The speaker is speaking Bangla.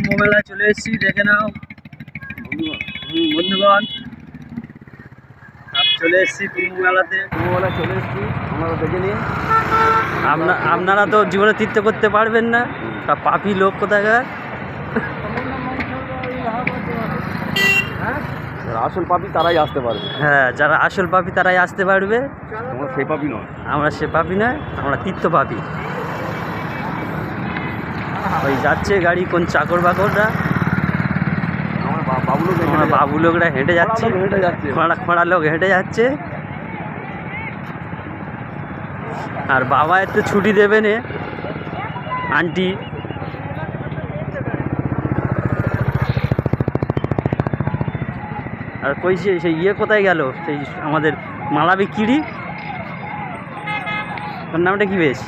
কুম্ভ মেলায় চলে এসেছি, দেখে নাও বন্ধুগণ। চলে এসেছি কুম্ভ মেলাতে, চলে এসেছি, আপনারা দেখে নিন। আপনারা তো জীবনে তীর্থ করতে পারবেন না, তা পাপি লোক কোথাকার। আসল পাপি তারাই আসতে পারবে। হ্যাঁ, যারা আসল পাপি তারাই আসতে পারবে। আমরা সে পাপি নয়, আমরা সে পাপি নয়, আমরা তীর্থ পাপি। ওই যাচ্ছে গাড়ি, কোন চাকর বাকররা, আমরা বাবু লোকরা হেঁটে যাচ্ছি, খোঁড়া লোক হেঁটে যাচ্ছে। আর বাবা একটু ছুটি দেবে নে আন্টি। আর কই সেই ইয়ে কোথায় গেল, সেই আমাদের মালা বিক্রি, ওর নামটা কি বেশ?